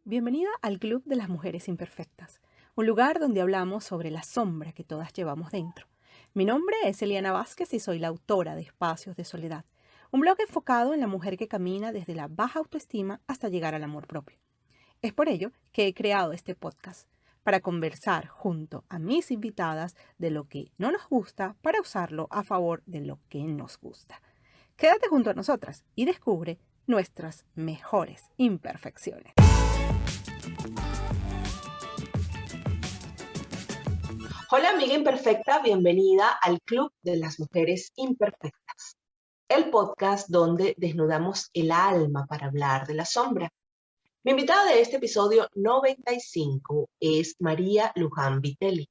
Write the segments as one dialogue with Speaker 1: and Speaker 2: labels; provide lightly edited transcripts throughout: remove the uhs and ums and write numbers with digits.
Speaker 1: Bienvenida al Club de las Mujeres Imperfectas, un lugar donde hablamos sobre la sombra que todas llevamos dentro. Mi nombre es Eliana Vázquez y soy la autora de Espacios de Soledad, un blog enfocado en la mujer que camina desde la baja autoestima hasta llegar al amor propio. Es por ello que he creado este podcast, para conversar junto a mis invitadas de lo que no nos gusta para usarlo a favor de lo que nos gusta. Quédate junto a nosotras y descubre nuestras mejores imperfecciones.
Speaker 2: Hola amiga imperfecta, bienvenida al Club de las Mujeres Imperfectas, el podcast donde desnudamos el alma para hablar de la sombra. Mi invitada de este episodio 95 es María Luján Vitelli.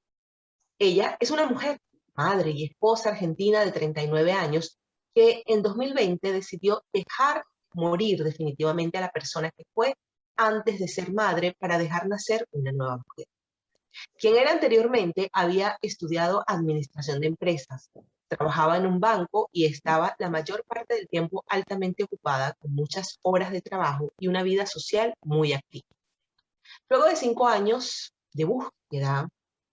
Speaker 2: Ella es una mujer, madre y esposa argentina de 39 años que en 2020 decidió dejar morir definitivamente a la persona que fue antes de ser madre para dejar nacer una nueva mujer. Quien era anteriormente había estudiado administración de empresas, trabajaba en un banco y estaba la mayor parte del tiempo altamente ocupada con muchas horas de trabajo y una vida social muy activa. Luego de 5 años de búsqueda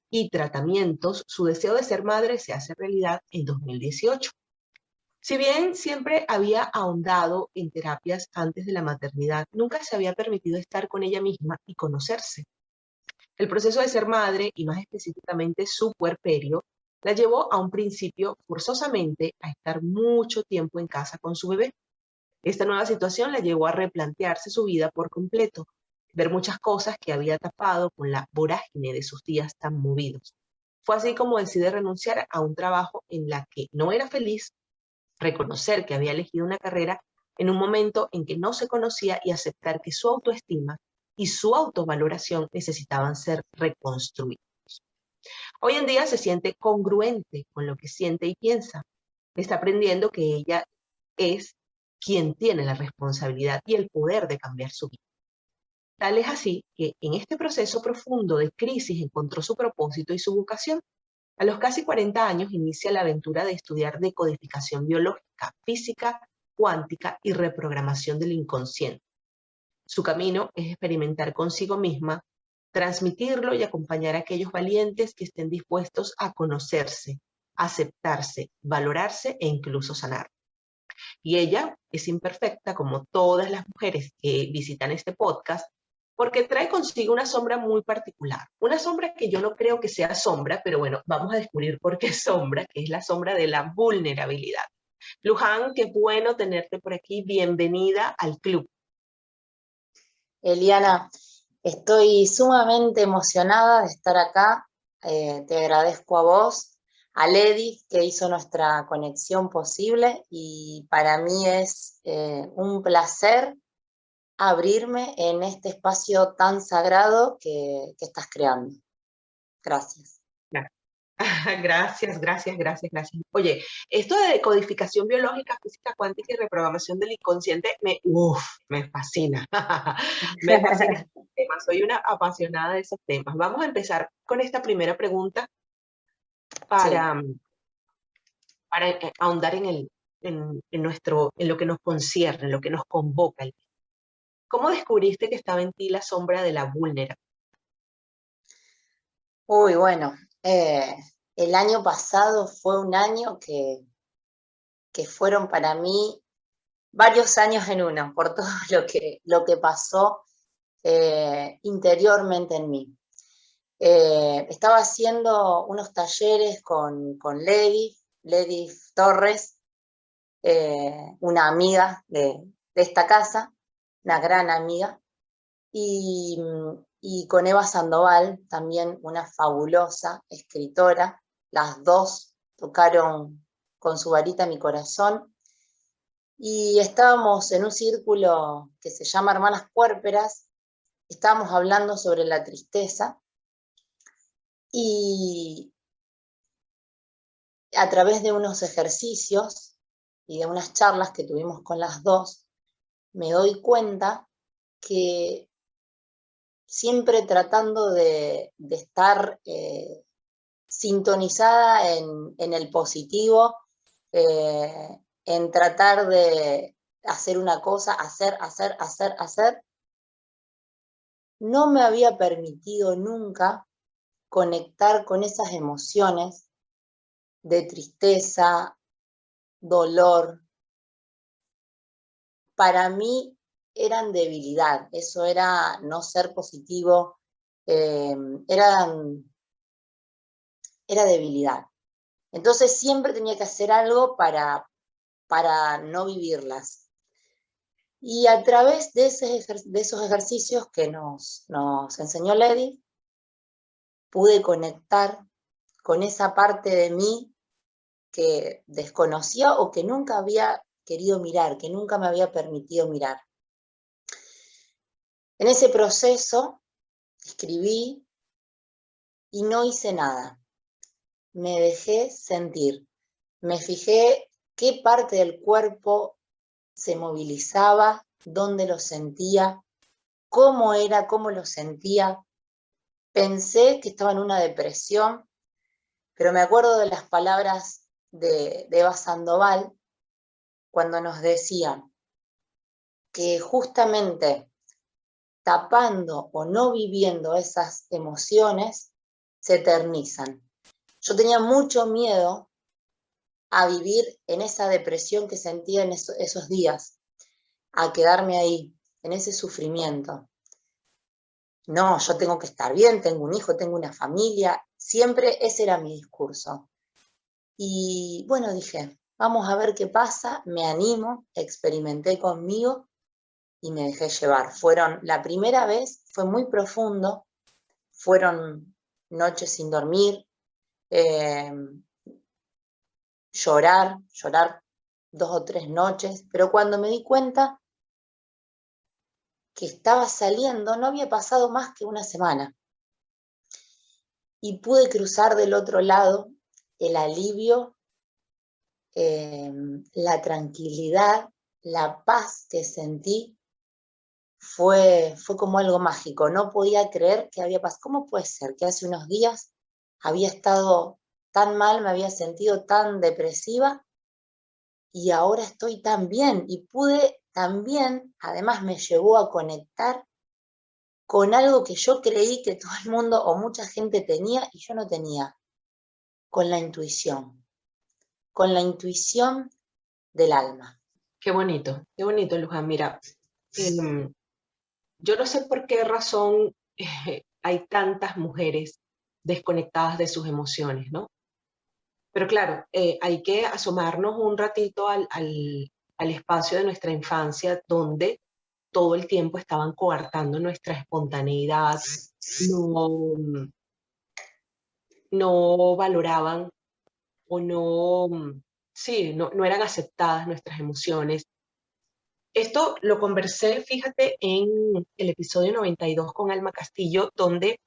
Speaker 2: y tratamientos, su deseo de ser madre se hace realidad en 2018. Si bien siempre había ahondado en terapias antes de la maternidad, nunca se había permitido estar con ella misma y conocerse. El proceso de ser madre, y más específicamente su puerperio, la llevó a un principio forzosamente a estar mucho tiempo en casa con su bebé. Esta nueva situación la llevó a replantearse su vida por completo, ver muchas cosas que había tapado con la vorágine de sus días tan movidos. Fue así como decide renunciar a un trabajo en la que no era feliz, reconocer que había elegido una carrera en un momento en que no se conocía y aceptar que su autoestima y su autovaloración necesitaban ser reconstruidos. Hoy en día se siente congruente con lo que siente y piensa. Está aprendiendo que ella es quien tiene la responsabilidad y el poder de cambiar su vida. Tal es así que en este proceso profundo de crisis encontró su propósito y su vocación. A los casi 40 años inicia la aventura de estudiar decodificación biológica, física, cuántica y reprogramación del inconsciente. Su camino es experimentar consigo misma, transmitirlo y acompañar a aquellos valientes que estén dispuestos a conocerse, aceptarse, valorarse e incluso sanar. Y ella es imperfecta como todas las mujeres que visitan este podcast, porque trae consigo una sombra muy particular. Una sombra que yo no creo que sea sombra, pero bueno, vamos a descubrir por qué es sombra, que es la sombra de la vulnerabilidad. Luján, qué bueno tenerte por aquí. Bienvenida al club.
Speaker 3: Eliana, estoy sumamente emocionada de estar acá. Te agradezco a vos, a Lady, que hizo nuestra conexión posible, y para mí es un placer abrirme en este espacio tan sagrado que estás creando. Gracias.
Speaker 2: Gracias, gracias, gracias, gracias. Oye, esto de codificación biológica, física cuántica y reprogramación del inconsciente me fascina. Me fascina este tema, soy una apasionada de esos temas. Vamos a empezar con esta primera pregunta para,
Speaker 3: Sí.
Speaker 2: para ahondar en lo que nos concierne, en lo que nos convoca. ¿Cómo descubriste que estaba en ti la sombra de la vulnerabilidad?
Speaker 3: Uy, bueno, el año pasado fue un año que fueron para mí varios años en uno, por todo lo que pasó interiormente en mí. Estaba haciendo unos talleres con Lady Torres, una amiga de esta casa, una gran amiga, y con Eva Sandoval, también una fabulosa escritora. Las dos tocaron con su varita mi corazón, y estábamos en un círculo que se llama Hermanas Puérperas. Estábamos hablando sobre la tristeza, y a través de unos ejercicios y de unas charlas que tuvimos con las dos, me doy cuenta que siempre tratando de estar sintonizada en el positivo, en tratar de hacer una cosa, hacer, no me había permitido nunca conectar con esas emociones de tristeza, dolor. Para mí eran debilidad, eso era no ser positivo, era debilidad. Entonces siempre tenía que hacer algo para no vivirlas. Y a través de esos ejercicios que nos enseñó Lady, pude conectar con esa parte de mí que desconocía o que nunca había querido mirar, que nunca me había permitido mirar. En ese proceso escribí y no hice nada. Me dejé sentir. Me fijé qué parte del cuerpo se movilizaba, dónde lo sentía, cómo era, cómo lo sentía. Pensé que estaba en una depresión, pero me acuerdo de las palabras de Eva Sandoval cuando nos decía que justamente tapando o no viviendo esas emociones se eternizan. Yo tenía mucho miedo a vivir en esa depresión que sentía en esos días, a quedarme ahí, en ese sufrimiento. No, yo tengo que estar bien, tengo un hijo, tengo una familia, siempre ese era mi discurso. Y bueno, dije, vamos a ver qué pasa, me animo, experimenté conmigo y me dejé llevar. La primera vez fue muy profundo, fueron noches sin dormir, llorar 2 o 3 noches, pero cuando me di cuenta que estaba saliendo, no había pasado más que una semana. Y pude cruzar del otro lado el alivio, la tranquilidad, la paz que sentí, fue como algo mágico. No podía creer que había pasado. ¿Cómo puede ser que hace unos días había estado tan mal, me había sentido tan depresiva y ahora estoy tan bien? Y pude también, además me llevó a conectar con algo que yo creí que todo el mundo o mucha gente tenía y yo no tenía, con la intuición del alma.
Speaker 2: Qué bonito, Luján. Mira, yo no sé por qué razón hay tantas mujeres desconectadas de sus emociones, ¿no? Pero claro, hay que asomarnos un ratito al espacio de nuestra infancia donde todo el tiempo estaban coartando nuestra espontaneidad, no, no valoraban o no, sí, no eran aceptadas nuestras emociones. Esto lo conversé, fíjate, en el episodio 92 con Alma Castillo, donde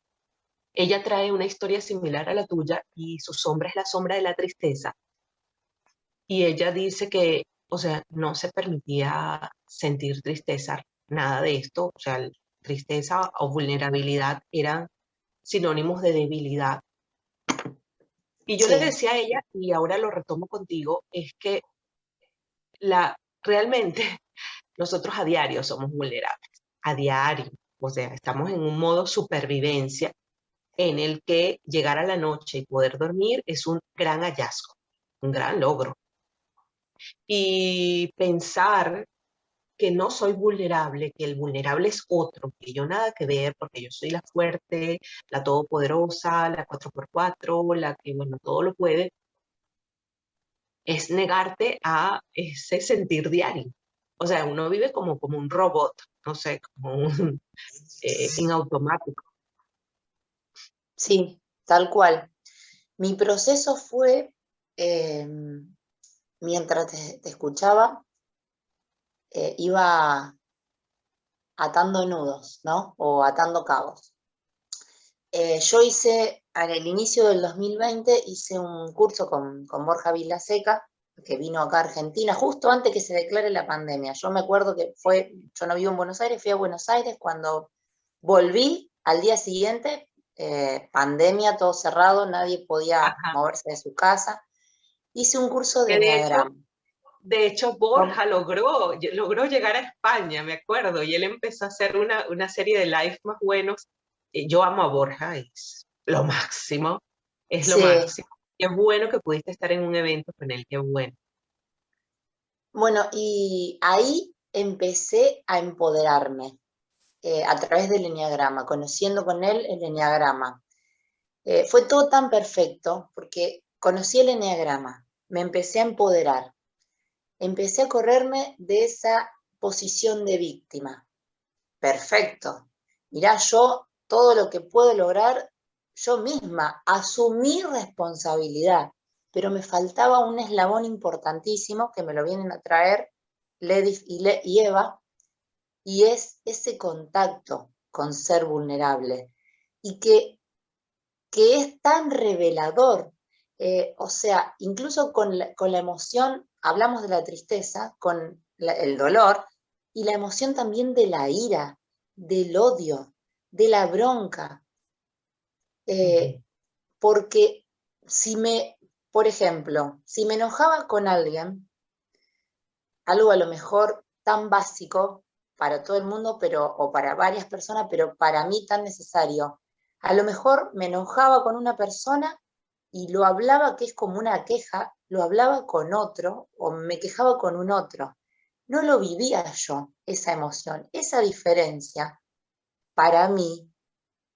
Speaker 2: ella trae una historia similar a la tuya y su sombra es la sombra de la tristeza. Y ella dice que, o sea, no se permitía sentir tristeza, nada de esto. O sea, tristeza o vulnerabilidad eran sinónimos de debilidad. Y yo le
Speaker 3: Sí,
Speaker 2: decía a ella, y ahora lo retomo contigo, es que realmente nosotros a diario somos vulnerables, a diario. O sea, estamos en un modo supervivencia en el que llegar a la noche y poder dormir es un gran hallazgo, un gran logro. Y pensar que no soy vulnerable, que el vulnerable es otro, que yo nada que ver, porque yo soy la fuerte, la todopoderosa, la 4x4, la que, bueno, todo lo puede, es negarte a ese sentir diario. O sea, uno vive como un robot, no sé, como un, en automático.
Speaker 3: sí, tal cual. Mi proceso fue, eh, mientras te escuchaba, iba atando nudos, ¿no? O atando cabos. Yo hice, en el inicio del 2020, hice un curso con Borja Vilaseca, que vino acá a Argentina, justo antes que se declare la pandemia. Yo me acuerdo que yo no vivo en Buenos Aires, fui a Buenos Aires, cuando volví al día siguiente, pandemia, todo cerrado, nadie podía
Speaker 2: Ajá.
Speaker 3: moverse de su casa. Hice un curso de
Speaker 2: Que de hecho,
Speaker 3: Enneagrama.
Speaker 2: De hecho, Borja logró llegar a España, me acuerdo, y él empezó a hacer una serie de live más buenos. Yo amo a Borja, es lo
Speaker 3: Sí,
Speaker 2: máximo. Qué bueno que pudiste estar en un evento con él, qué bueno.
Speaker 3: bueno, y ahí empecé a empoderarme a través del eneagrama, conociendo con él el eneagrama. Fue todo tan perfecto porque conocí el eneagrama, me empecé a empoderar, empecé a correrme de esa posición de víctima. Perfecto. Mirá, yo todo lo que puedo lograr yo misma, asumir responsabilidad, pero me faltaba un eslabón importantísimo que me lo vienen a traer Ledith y Eva, y es ese contacto con ser vulnerable, y que es tan revelador. O sea, incluso con la emoción, hablamos de la tristeza, con el dolor, y la emoción también de la ira, del odio, de la bronca.
Speaker 2: Ujú.
Speaker 3: Eh, porque si me, por ejemplo, si me enojaba con alguien, algo a lo mejor tan básico para todo el mundo, o para varias personas, pero para mí tan necesario. A lo mejor me enojaba con una persona y lo hablaba, que es como una queja, lo hablaba con otro o me quejaba con un otro. No lo vivía yo, esa emoción, esa diferencia para mí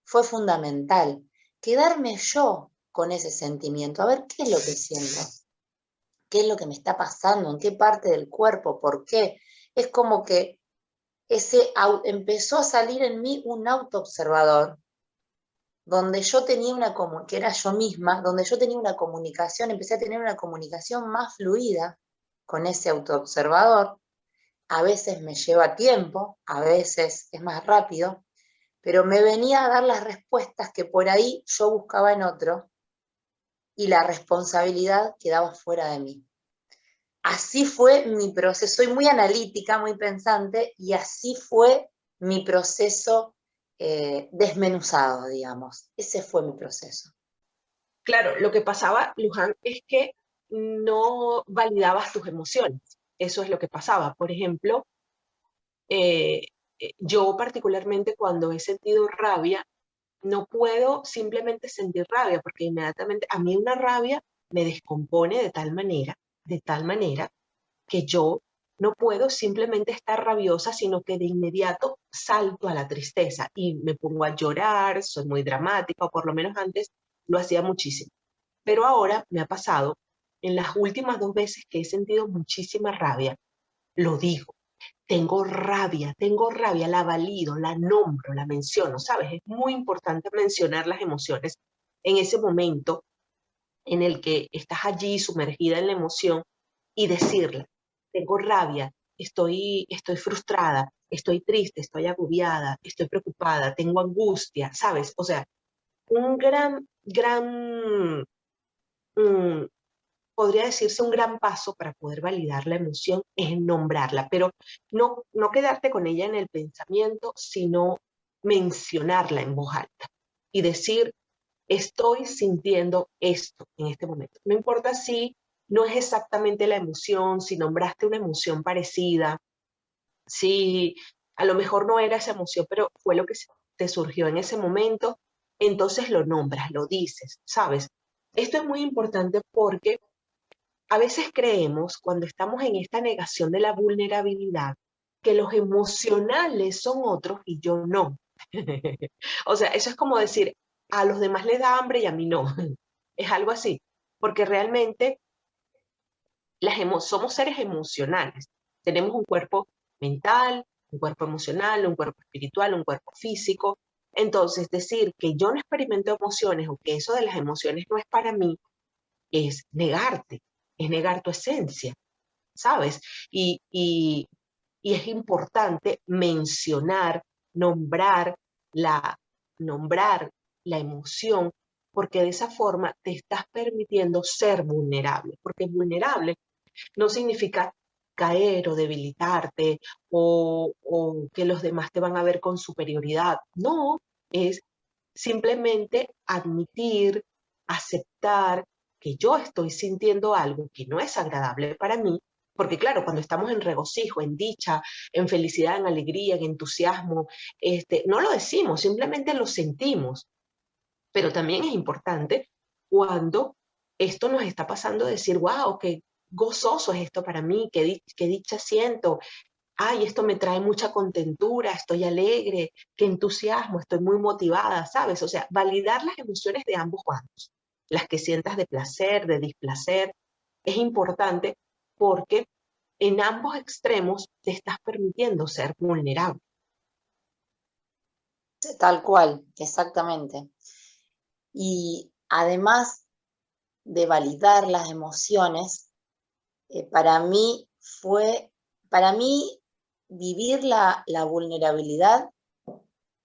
Speaker 3: fue fundamental. Quedarme yo con ese sentimiento, a ver qué es lo que siento, qué es lo que me está pasando, en qué parte del cuerpo, por qué. Es como que empezó a salir en mí un autoobservador, donde yo tenía que era yo misma, donde yo tenía una comunicación, empecé a tener una comunicación más fluida con ese autoobservador. A veces me lleva tiempo, a veces es más rápido, pero me venía a dar las respuestas que por ahí yo buscaba en otro y la responsabilidad quedaba fuera de mí. Así fue mi proceso, soy muy analítica, muy pensante, y así fue mi proceso desmenuzado, digamos. Ese fue mi proceso.
Speaker 2: Claro, lo que pasaba, Luján, es que no validabas tus emociones. Eso es lo que pasaba. Por ejemplo, eh, yo particularmente cuando he sentido rabia, no puedo simplemente sentir rabia, porque inmediatamente a mí una rabia me descompone de tal manera que yo no puedo simplemente estar rabiosa, sino que de inmediato salto a la tristeza y me pongo a llorar, soy muy dramática, o por lo menos antes lo hacía muchísimo. Pero ahora me ha pasado, en las últimas 2 veces que he sentido muchísima rabia, lo digo. Tengo rabia, la valido, la nombro, la menciono, ¿sabes? Es muy importante mencionar las emociones en ese momento en el que estás allí sumergida en la emoción y decirla. Tengo rabia, estoy frustrada, estoy triste, estoy agobiada, estoy preocupada, tengo angustia, ¿sabes? O sea, un gran, mm, podría decirse un gran paso para poder validar la emoción es nombrarla, pero no quedarte con ella en el pensamiento, sino mencionarla en voz alta y decir, estoy sintiendo esto en este momento. No importa si no es exactamente la emoción, si nombraste una emoción parecida, si a lo mejor no era esa emoción, pero fue lo que te surgió en ese momento, entonces lo nombras, lo dices, ¿sabes? Esto es muy importante porque a veces creemos, cuando estamos en esta negación de la vulnerabilidad, que los emocionales son otros y yo no. O sea, eso es como decir, a los demás les da hambre y a mí no. Es algo así, porque realmente somos seres emocionales. Tenemos un cuerpo mental, un cuerpo emocional, un cuerpo espiritual, un cuerpo físico. Entonces, decir que yo no experimento emociones o que eso de las emociones no es para mí, es negarte, es negar tu esencia, ¿sabes? Y es importante nombrar la, nombrar la emoción, porque de esa forma te estás permitiendo ser vulnerable, porque vulnerable no significa caer o debilitarte o que los demás te van a ver con superioridad. No, es simplemente admitir, aceptar que yo estoy sintiendo algo que no es agradable para mí, Porque claro, cuando estamos en regocijo, en dicha, en felicidad, en alegría, en entusiasmo, no lo decimos, simplemente lo sentimos. Pero también es importante cuando esto nos está pasando decir, wow, qué gozoso es esto para mí, qué dicha siento, ay, esto me trae mucha contentura, estoy alegre, qué entusiasmo, estoy muy motivada, ¿sabes? O sea, validar las emociones de ambos bandos, las que sientas de placer, de displacer, es importante porque en ambos extremos te estás permitiendo ser vulnerable.
Speaker 3: Tal cual, exactamente. Y además de validar las emociones, para mí vivir la vulnerabilidad,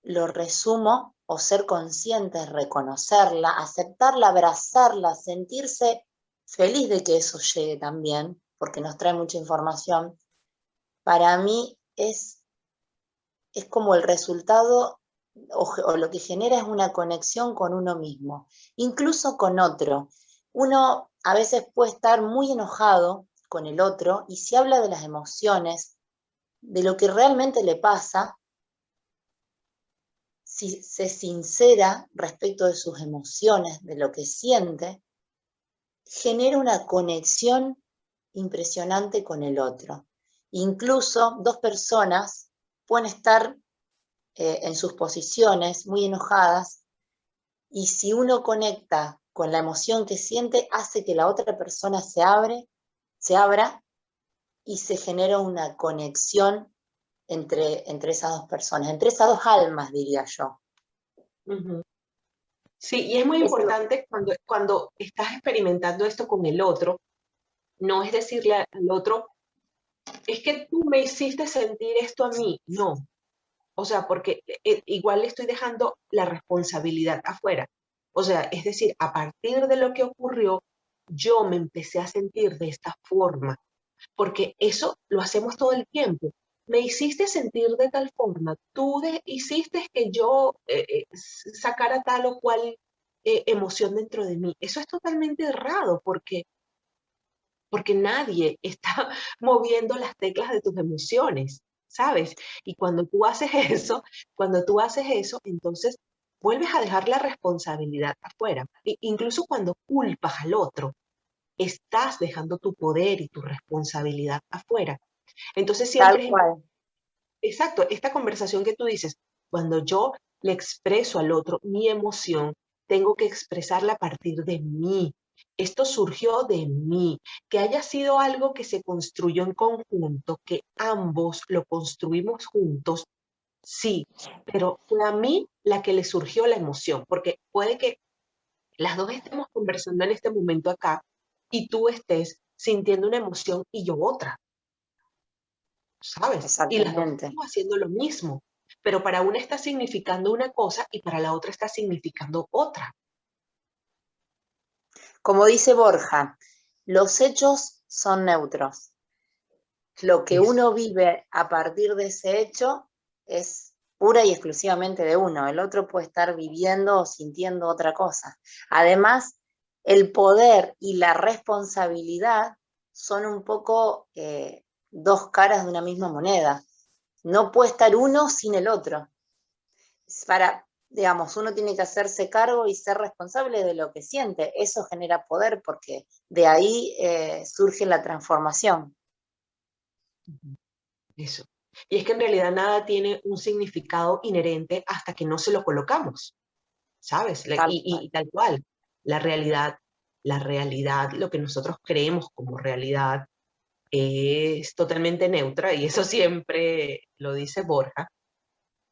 Speaker 3: lo resumo, o ser consciente, reconocerla, aceptarla, abrazarla, sentirse feliz de que eso llegue también, porque nos trae mucha información, para mí es como el resultado o lo que genera es una conexión con uno mismo, incluso con otro. Uno a veces puede estar muy enojado con el otro y si habla de las emociones, de lo que realmente le pasa, si se sincera respecto de sus emociones, de lo que siente, genera una conexión impresionante con el otro. Incluso dos personas pueden estar en sus posiciones muy enojadas y si uno conecta con la emoción que siente, hace que la otra persona se abra y se genera una conexión entre esas dos personas, entre esas dos almas, diría yo.
Speaker 2: Uh-huh. Sí, y es muy
Speaker 3: Eso,
Speaker 2: importante cuando estás experimentando esto con el otro, no es decirle al otro, es que tú me hiciste sentir esto a mí, no. O sea, porque igual le estoy dejando la responsabilidad afuera. O sea, es decir, a partir de lo que ocurrió, yo me empecé a sentir de esta forma, porque eso lo hacemos todo el tiempo. Me hiciste sentir de tal forma, hiciste que yo sacara tal o cual emoción dentro de mí. Eso es totalmente errado porque nadie está moviendo las teclas de tus emociones, ¿sabes? Y cuando tú haces eso, entonces vuelves a dejar la responsabilidad afuera. Incluso cuando culpas al otro, estás dejando tu poder y tu responsabilidad afuera. Entonces
Speaker 3: tal
Speaker 2: siempre es
Speaker 3: cual.
Speaker 2: exacto, esta conversación que tú dices, cuando yo le expreso al otro mi emoción, tengo que expresarla a partir de mí. Esto surgió de mí, que haya sido algo que se construyó en conjunto, que ambos lo construimos juntos, sí, pero fue a mí la que le surgió la emoción, porque puede que las dos estemos conversando en este momento acá y tú estés sintiendo una emoción y yo otra. ¿Sabes? Y las dos
Speaker 3: Exactamente.
Speaker 2: estamos haciendo lo mismo, pero para una está significando una cosa y para la otra está significando otra.
Speaker 3: Como dice Borja, los hechos son neutros. Lo que
Speaker 2: Eso.
Speaker 3: uno vive a partir de ese hecho es pura y exclusivamente de uno. El otro puede estar viviendo o sintiendo otra cosa. Además, el poder y la responsabilidad son un poco dos caras de una misma moneda. No puede estar uno sin el otro. Digamos, uno tiene que hacerse cargo y ser responsable de lo que siente. Eso genera poder porque de ahí surge la transformación.
Speaker 2: Eso. Y es que en realidad nada tiene un significado inherente hasta que no se lo colocamos, ¿sabes?
Speaker 3: Tal
Speaker 2: Y
Speaker 3: cual.
Speaker 2: tal cual, la realidad, la realidad, lo que nosotros creemos como realidad es totalmente neutra y eso siempre lo dice Borja,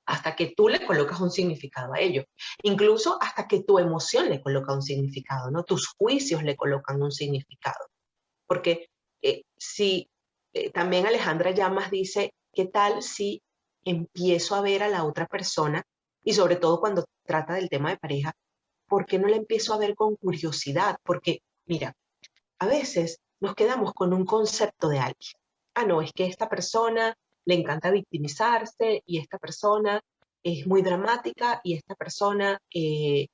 Speaker 2: hasta que tú le colocas un significado a ello. Incluso hasta que tu emoción le coloca un significado, ¿no? Tus juicios le colocan un significado. Porque si también Alejandra Llamas dice, ¿qué tal si empiezo a ver a la otra persona? Y sobre todo cuando trata del tema de pareja, ¿por qué no la empiezo a ver con curiosidad? Porque, mira, a veces nos quedamos con un concepto de alguien. Ah, no, es que esta persona le encanta victimizarse y esta persona es muy dramática y esta persona es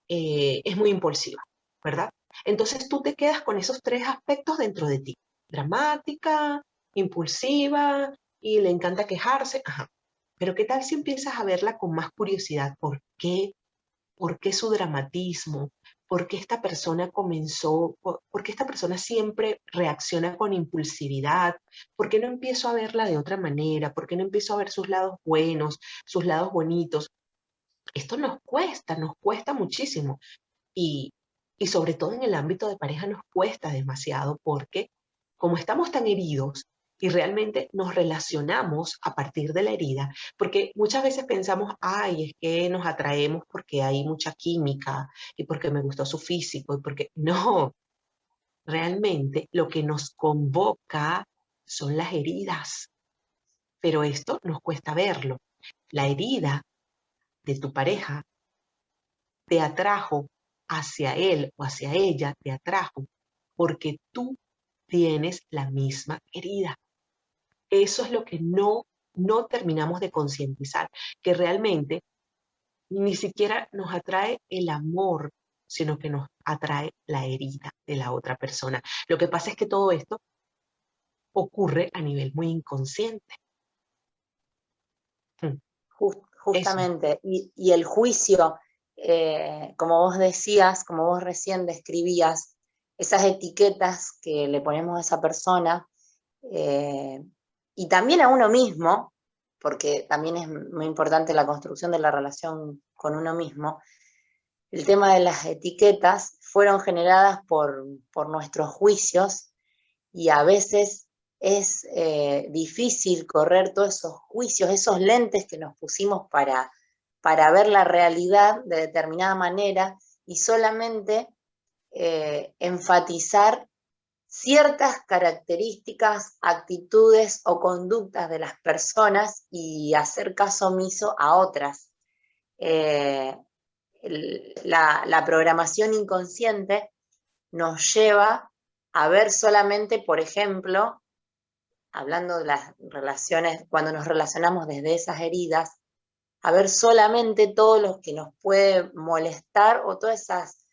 Speaker 2: muy impulsiva, ¿verdad? Entonces tú te quedas con esos tres aspectos dentro de ti. dramática, impulsiva y le encanta quejarse. Ajá. Pero ¿qué tal si empiezas a verla con más curiosidad? ¿Por qué? ¿Por qué su dramatismo? ¿Por qué esta persona comenzó? ¿Por qué esta persona siempre reacciona con impulsividad? ¿Por qué no empiezo a verla de otra manera? ¿Por qué no empiezo a ver sus lados buenos, sus lados bonitos? Esto nos cuesta muchísimo. Y, y sobre todo en el ámbito de pareja nos cuesta demasiado porque como estamos tan heridos y realmente nos relacionamos a partir de la herida, porque muchas veces pensamos, ay, es que nos atraemos porque hay mucha química y porque me gustó su físico y porque no, realmente lo que nos convoca son las heridas, pero esto nos cuesta verlo. La herida de tu pareja te atrajo hacia él o hacia ella, te atrajo porque tú tienes la misma herida. Eso es lo que no terminamos de concientizar, que realmente ni siquiera nos atrae el amor, sino que nos atrae la herida de la otra persona. Lo que pasa es que todo esto ocurre a nivel muy inconsciente. Eso.
Speaker 3: Justamente, y el juicio, como vos decías, como vos recién describías, esas etiquetas que le ponemos a esa persona, eh, y también a uno mismo, porque también es muy importante la construcción de la relación con uno mismo, el tema de las etiquetas fueron generadas por nuestros juicios y a veces es difícil correr todos esos juicios, esos lentes que nos pusimos para ver la realidad de determinada manera y solamente enfatizar ciertas características, actitudes o conductas de las personas y hacer caso omiso a otras. Eh, la programación inconsciente nos lleva a ver solamente, por ejemplo, hablando de las relaciones, cuando nos relacionamos desde esas heridas, a ver solamente todo lo que nos puede molestar o todas esas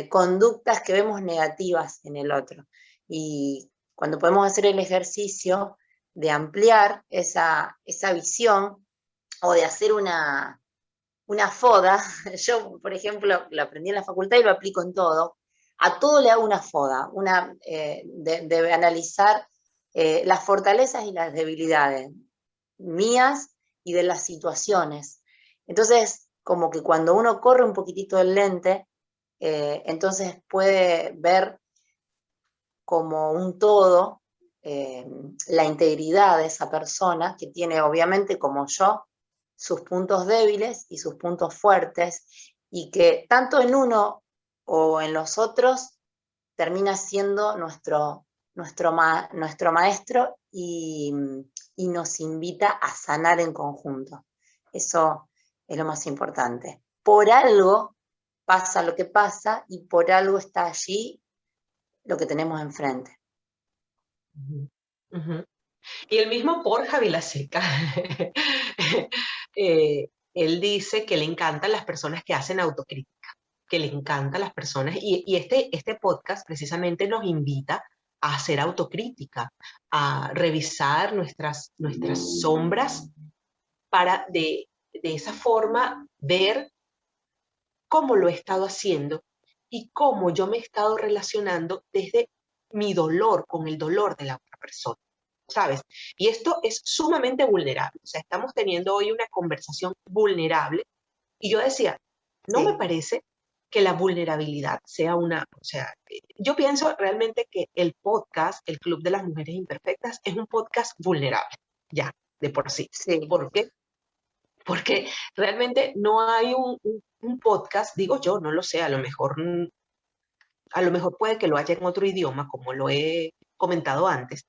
Speaker 3: conductas que vemos negativas en el otro. Y cuando podemos hacer el ejercicio de ampliar esa visión o de hacer una foda, yo por ejemplo lo aprendí en la facultad y lo aplico en todo, a todo le hago una foda, de analizar las fortalezas y las debilidades mías y de las situaciones. Entonces, como que cuando uno corre un poquitito el lente, entonces puede ver como un todo la integridad de esa persona que tiene obviamente como yo sus puntos débiles y sus puntos fuertes y que tanto en uno o en los otros termina siendo nuestro maestro y nos invita a sanar en conjunto. Eso es lo más importante. Por algo pasa lo que pasa y por algo está allí lo que tenemos enfrente.
Speaker 2: Uh-huh. Uh-huh. Y el mismo Borja Vilaseca, él dice que le encantan las personas que hacen autocrítica, que le encantan las personas, y este podcast precisamente nos invita a hacer autocrítica, a revisar nuestras sombras para de esa forma ver cómo lo he estado haciendo y cómo yo me he estado relacionando desde mi dolor con el dolor de la otra persona, ¿sabes? Y esto es sumamente vulnerable. O sea, estamos teniendo hoy una conversación vulnerable y yo decía, no me parece que la vulnerabilidad sea o sea, yo pienso realmente que el podcast, el Club de las Mujeres Imperfectas, es un podcast vulnerable, ya, de por sí.
Speaker 3: Sí.
Speaker 2: ¿Por qué? Porque realmente no hay un podcast, digo yo, no lo sé, a lo mejor puede que lo haya en otro idioma, como lo he comentado antes,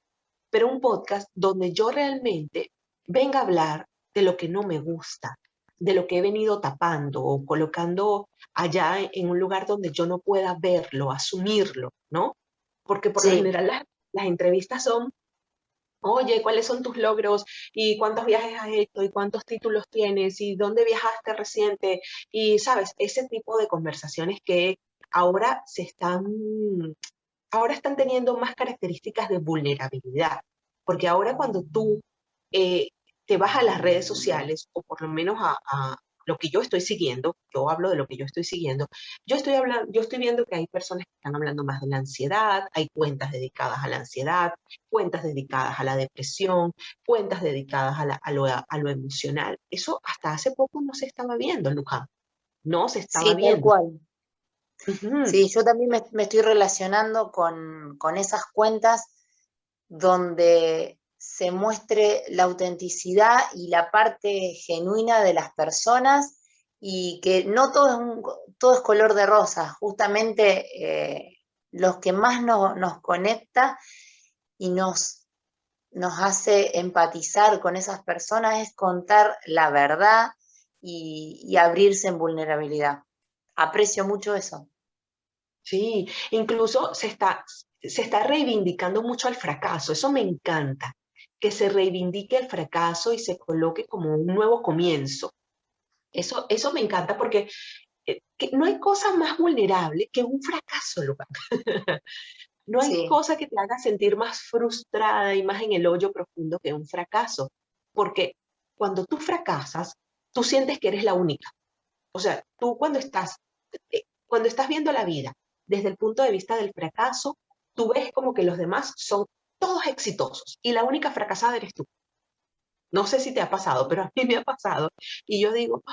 Speaker 2: pero un podcast donde yo realmente venga a hablar de lo que no me gusta, de lo que he venido tapando o colocando allá en un lugar donde yo no pueda verlo, asumirlo, ¿no? Porque por lo general las entrevistas son, oye, ¿cuáles son tus logros? ¿Y cuántos viajes has hecho? ¿Y cuántos títulos tienes? ¿Y dónde viajaste reciente? Y, ¿sabes? Ese tipo de conversaciones que ahora se están ahora están teniendo más características de vulnerabilidad, porque ahora cuando tú eh, te vas a las redes sociales, o por lo menos a lo que yo estoy siguiendo, yo hablo de lo que yo estoy siguiendo, yo estoy viendo que hay personas que están hablando más de la ansiedad, hay cuentas dedicadas a la ansiedad, cuentas dedicadas a la depresión, cuentas dedicadas a lo emocional. Eso hasta hace poco no se estaba viendo, Luján, no se estaba
Speaker 3: Sí, tal
Speaker 2: viendo.
Speaker 3: cual.
Speaker 2: Ujú.
Speaker 3: Sí, yo también me estoy relacionando con esas cuentas donde se muestre la autenticidad y la parte genuina de las personas y que no todo todo es color de rosa, justamente los que más nos conecta y nos hace empatizar con esas personas es contar la verdad y abrirse en vulnerabilidad. Aprecio mucho eso.
Speaker 2: Sí, incluso se está reivindicando mucho el fracaso. Eso me encanta, que se reivindique el fracaso y se coloque como un nuevo comienzo. Eso me encanta porque que no hay cosa más vulnerable que un fracaso, Luca. No hay
Speaker 3: Sí,
Speaker 2: cosa que te haga sentir más frustrada y más en el hoyo profundo que un fracaso. Porque cuando tú fracasas, tú sientes que eres la única. O sea, tú cuando estás viendo la vida desde el punto de vista del fracaso, tú ves como que los demás son todos exitosos y la única fracasada eres tú. No sé si te ha pasado, pero a mí me ha pasado. Y yo digo,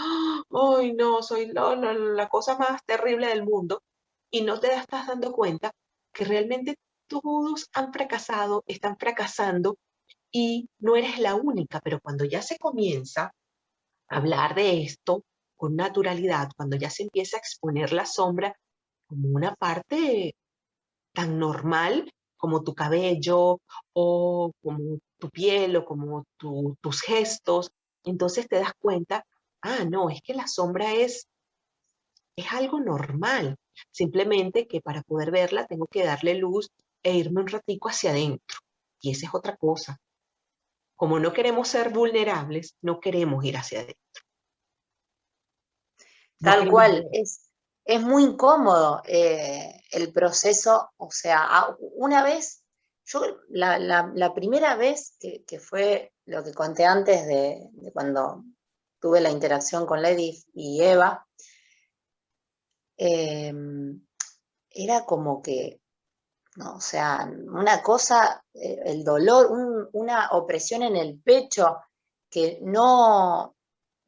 Speaker 2: ay, no, soy la cosa más terrible del mundo. Y no te estás dando cuenta que realmente todos han fracasado, están fracasando y no eres la única. Pero cuando ya se comienza hablar de esto con naturalidad, cuando ya se empieza a exponer la sombra como una parte tan normal como tu cabello o como tu piel o como tus gestos, entonces te das cuenta, no, es que la sombra es algo normal, simplemente que para poder verla tengo que darle luz e irme un ratico hacia adentro. Y esa es otra cosa. Como no queremos ser vulnerables, no queremos ir hacia adentro, no
Speaker 3: tal
Speaker 2: queremos
Speaker 3: cual.
Speaker 2: ver.
Speaker 3: Es muy incómodo el proceso. O sea, una vez, yo la primera vez que fue lo que conté antes de cuando tuve la interacción con Lady y Eva, eh, era como que, no, o sea, una cosa, el dolor, una opresión en el pecho que no,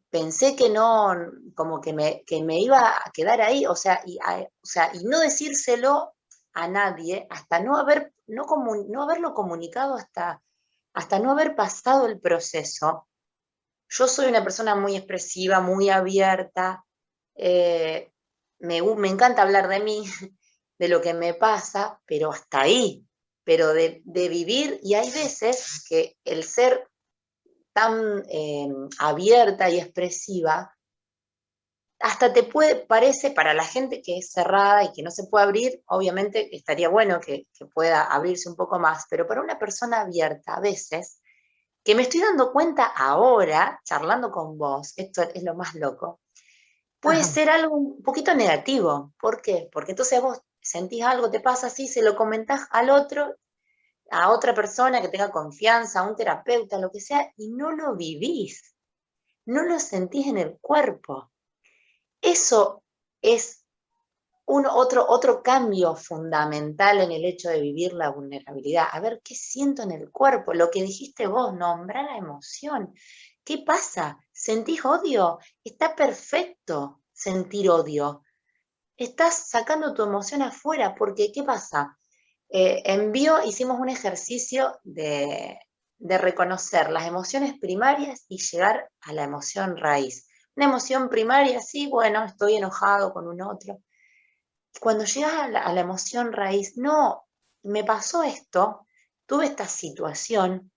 Speaker 3: pensé que no, como que me iba a quedar ahí, o sea, o sea, y no decírselo a nadie hasta no haberlo comunicado, hasta no haber pasado el proceso. Yo soy una persona muy expresiva, muy abierta, eh, me encanta hablar de mí, de lo que me pasa, pero hasta ahí, pero de vivir, y hay veces que el ser tan abierta y expresiva, hasta parece para la gente que es cerrada y que no se puede abrir, obviamente estaría bueno que pueda abrirse un poco más, pero para una persona abierta, a veces, que me estoy dando cuenta ahora, charlando con vos, esto es lo más loco, puede
Speaker 2: Ajá.
Speaker 3: ser algo un poquito negativo. ¿Por qué? Porque entonces vos sentís algo, te pasa así, se lo comentás al otro, a otra persona que tenga confianza, a un terapeuta, lo que sea, y no lo vivís, no lo sentís en el cuerpo. Eso es otro cambio fundamental en el hecho de vivir la vulnerabilidad. A ver, ¿qué siento en el cuerpo? Lo que dijiste vos, nombrar la emoción. ¿Qué pasa? ¿Sentís odio? Está perfecto sentir odio. Estás sacando tu emoción afuera, porque ¿qué pasa? Hicimos un ejercicio de reconocer las emociones primarias y llegar a la emoción raíz. Una emoción primaria, sí, bueno, estoy enojado con un otro. Cuando llegas a la emoción raíz, no, me pasó esto, tuve esta situación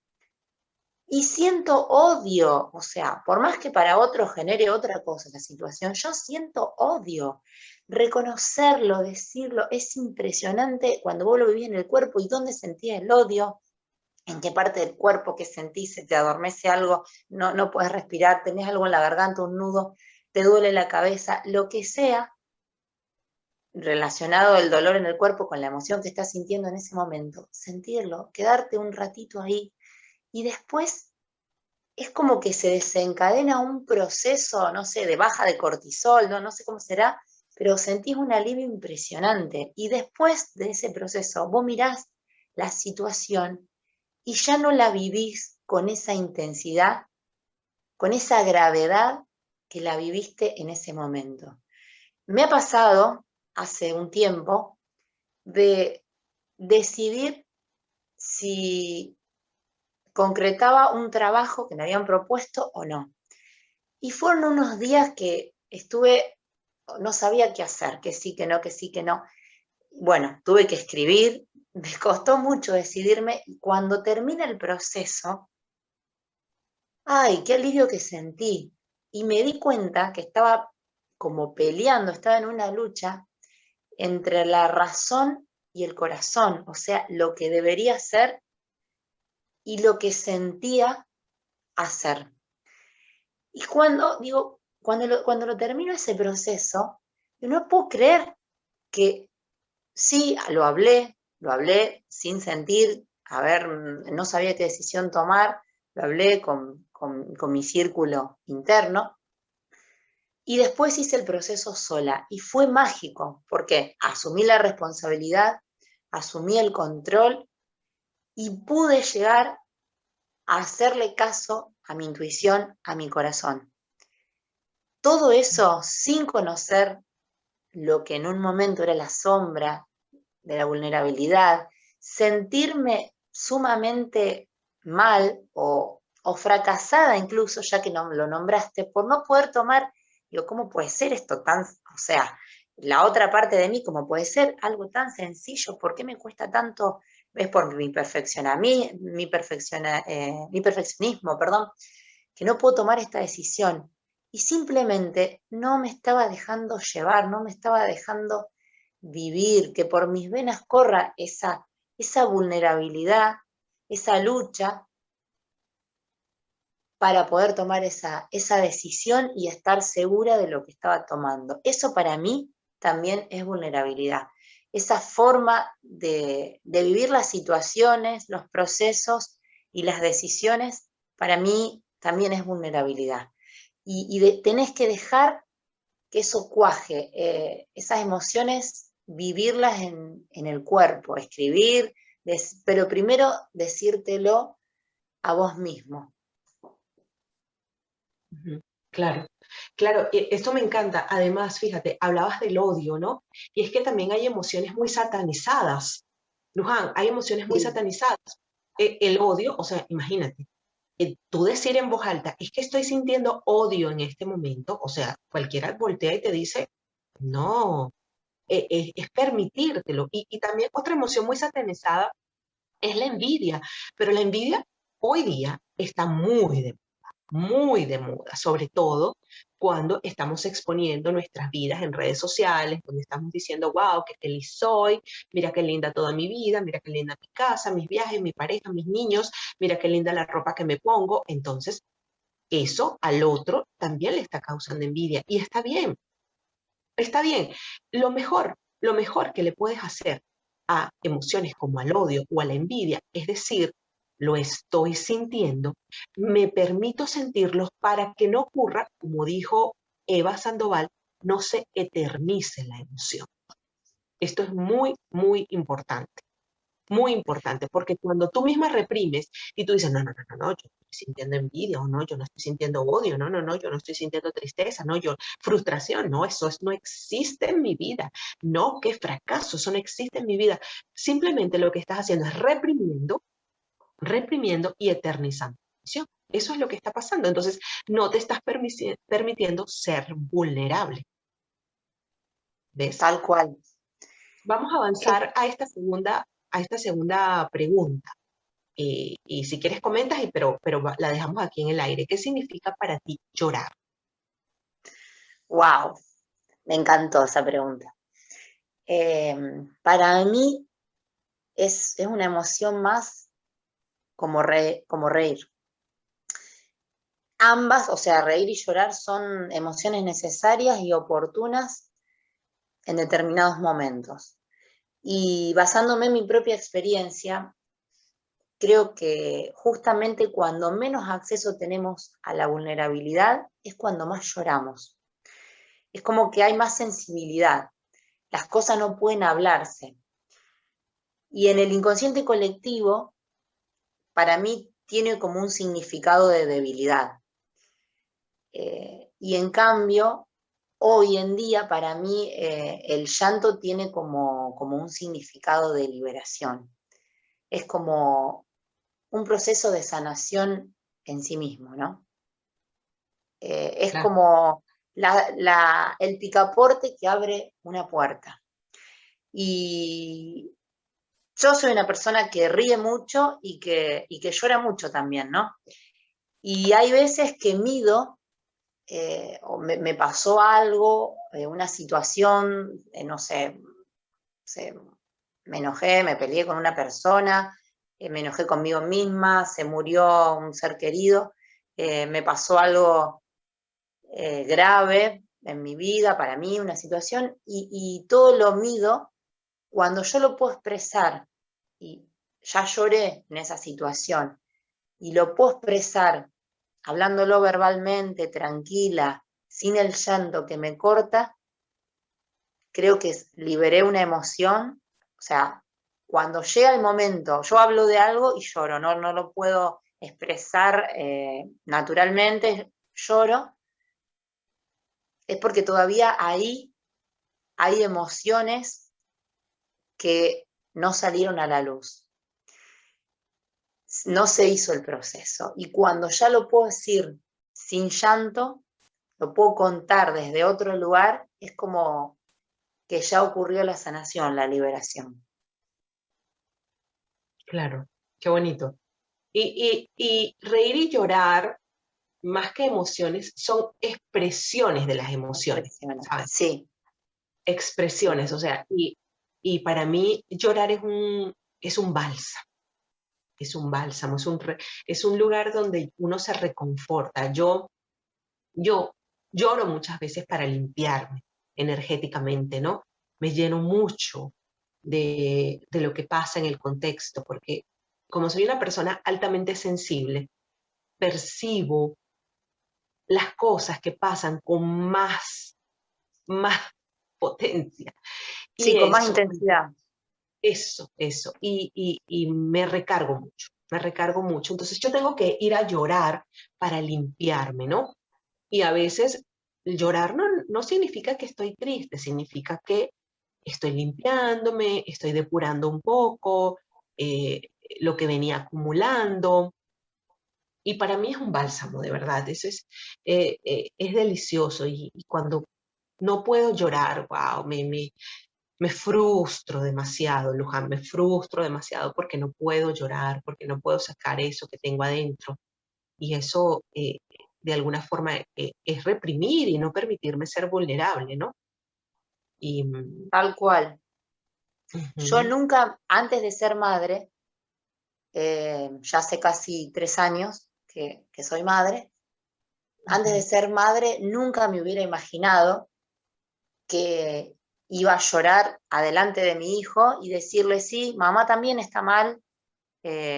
Speaker 3: y siento odio. O sea, por más que para otros genere otra cosa la situación, yo siento odio. Reconocerlo, decirlo, es impresionante cuando vos lo vivís en el cuerpo y dónde sentís el odio, en qué parte del cuerpo que sentís, se te adormece algo, no puedes respirar, tenés algo en la garganta, un nudo, te duele la cabeza, lo que sea, relacionado el dolor en el cuerpo con la emoción que estás sintiendo en ese momento, sentirlo, quedarte un ratito ahí y después es como que se desencadena un proceso, no sé, de baja de cortisol, no sé cómo será, pero sentís un alivio impresionante. Y después de ese proceso, vos mirás la situación y ya no la vivís con esa intensidad, con esa gravedad que la viviste en ese momento. Me ha pasado hace un tiempo de decidir si concretaba un trabajo que me habían propuesto o no. Y fueron unos días que estuve, no sabía qué hacer, que sí, que no, que sí, que no. Bueno, tuve que escribir, me costó mucho decidirme y cuando termina el proceso, ¡ay, qué alivio que sentí! Y me di cuenta que estaba como peleando, estaba en una lucha entre la razón y el corazón, o sea, lo que debería ser y lo que sentía hacer. Y cuando lo termino ese proceso, yo no puedo creer que sí, lo hablé sin sentir, a ver, no sabía qué decisión tomar, lo hablé con mi círculo interno y después hice el proceso sola y fue mágico porque asumí la responsabilidad, asumí el control y pude llegar a hacerle caso a mi intuición, a mi corazón. Todo eso sin conocer lo que en un momento era la sombra de la vulnerabilidad, sentirme sumamente mal o fracasada incluso, ya que no lo nombraste, por no poder tomar, digo, ¿cómo puede ser esto tan, o sea, la otra parte de mí, cómo puede ser algo tan sencillo? ¿Por qué me cuesta tanto? Es por mi perfeccionismo, perdón, que no puedo tomar esta decisión. Y simplemente no me estaba dejando llevar, no me estaba dejando vivir, que por mis venas corra esa vulnerabilidad, esa lucha para poder tomar esa decisión y estar segura de lo que estaba tomando. Eso para mí también es vulnerabilidad. Esa forma de vivir las situaciones, los procesos y las decisiones, para mí también es vulnerabilidad. Tenés que dejar que eso cuaje, esas emociones, vivirlas en el cuerpo, escribir, pero primero decírtelo a vos mismo.
Speaker 2: Ujú. Claro, claro, esto me encanta. Además, fíjate, hablabas del odio, ¿no? Y es que también hay emociones muy satanizadas. Luján, hay emociones muy
Speaker 3: Sí,
Speaker 2: satanizadas. El odio, o sea, imagínate, tú decir en voz alta, es que estoy sintiendo odio en este momento, o sea, cualquiera voltea y te dice, no, es permitírtelo. Y también otra emoción muy satanizada es la envidia, pero la envidia hoy día está muy de moda, sobre todo cuando estamos exponiendo nuestras vidas en redes sociales, donde estamos diciendo, wow, qué feliz soy, mira qué linda toda mi vida, mira qué linda mi casa, mis viajes, mi pareja, mis niños, mira qué linda la ropa que me pongo. Entonces, eso al otro también le está causando envidia y está bien, está bien. Lo mejor que le puedes hacer a emociones como al odio o a la envidia es decir, lo estoy sintiendo, me permito sentirlos para que no ocurra, como dijo Eva Sandoval, no se eternice la emoción. Esto es muy importante, porque cuando tú misma reprimes y tú dices, no, yo no estoy sintiendo envidia, o no, yo no estoy sintiendo odio, no, yo no estoy sintiendo tristeza, no, yo, frustración, no, no existe en mi vida, no, qué fracaso, eso no existe en mi vida. Simplemente lo que estás haciendo es reprimiendo y eternizando la emoción. Eso es lo que está pasando. Entonces, no te estás permitiendo ser vulnerable. ¿Ves?
Speaker 3: tal cual.
Speaker 2: Vamos a
Speaker 3: Es,
Speaker 2: avanzar a esta segunda pregunta. Y si quieres comentas, pero la dejamos aquí en el aire. ¿Qué significa para ti llorar?
Speaker 3: wow, me encantó esa pregunta. Eh, para mí es una emoción más como reír. Ambas, o sea, reír y llorar son emociones necesarias y oportunas en determinados momentos. Y basándome en mi propia experiencia, creo que justamente cuando menos acceso tenemos a la vulnerabilidad es cuando más lloramos. Es como que hay más sensibilidad, las cosas no pueden hablarse. Y en el inconsciente colectivo, para mí, tiene como un significado de debilidad. Y en cambio, hoy en día, para mí, el llanto tiene como un significado de liberación. Es como un proceso de sanación en sí mismo, ¿no? Es
Speaker 2: Claro,
Speaker 3: como el picaporte que abre una puerta. Y yo soy una persona que ríe mucho y que llora mucho también, ¿no? Y hay veces que mido, o me pasó algo, una situación, no sé, me enojé, me peleé con una persona, me enojé conmigo misma, se murió un ser querido, me pasó algo grave en mi vida, para mí, una situación, y todo lo mido cuando yo lo puedo expresar, y ya lloré en esa situación, y lo puedo expresar hablándolo verbalmente, tranquila, sin el llanto que me corta, creo que liberé una emoción. O sea, cuando llega el momento, yo hablo de algo y lloro, no lo puedo expresar naturalmente, lloro, es porque todavía ahí hay emociones que no salieron a la luz, no se hizo el proceso. Y cuando ya lo puedo decir sin llanto, lo puedo contar desde otro lugar, es como que ya ocurrió la sanación, la liberación.
Speaker 2: claro, qué bonito. Y reír y llorar, más que emociones, son expresiones de las emociones,
Speaker 3: Expresiones.
Speaker 2: ¿sabes?
Speaker 3: Sí, sí,
Speaker 2: Expresiones, o sea, y para mí llorar es un bálsamo, es un lugar donde uno se reconforta. Yo lloro muchas veces para limpiarme energéticamente, ¿no? Me lleno mucho de lo que pasa en el contexto, porque como soy una persona altamente sensible, percibo las cosas que pasan con más potencia.
Speaker 3: sí,
Speaker 2: Y
Speaker 3: con más intensidad.
Speaker 2: eso. Y me recargo mucho. Entonces yo tengo que ir a llorar para limpiarme, ¿no? Y a veces llorar no significa que estoy triste, significa que estoy limpiándome, estoy depurando un poco eh, lo que venía acumulando. Y para mí es un bálsamo, de verdad. Eso es delicioso. Y cuando no puedo llorar, wow, me frustro demasiado, Luján, me frustro demasiado porque no puedo llorar, porque no puedo sacar eso que tengo adentro. Y eso, de alguna forma, es reprimir y no permitirme ser vulnerable, ¿no? Y,
Speaker 3: Tal cual. Yo
Speaker 2: ujú,
Speaker 3: nunca, antes de ser madre, ya hace casi 3 años que soy madre, antes de
Speaker 2: ujú,
Speaker 3: ser madre nunca me hubiera imaginado que iba a llorar adelante de mi hijo y decirle, sí, mamá también está mal,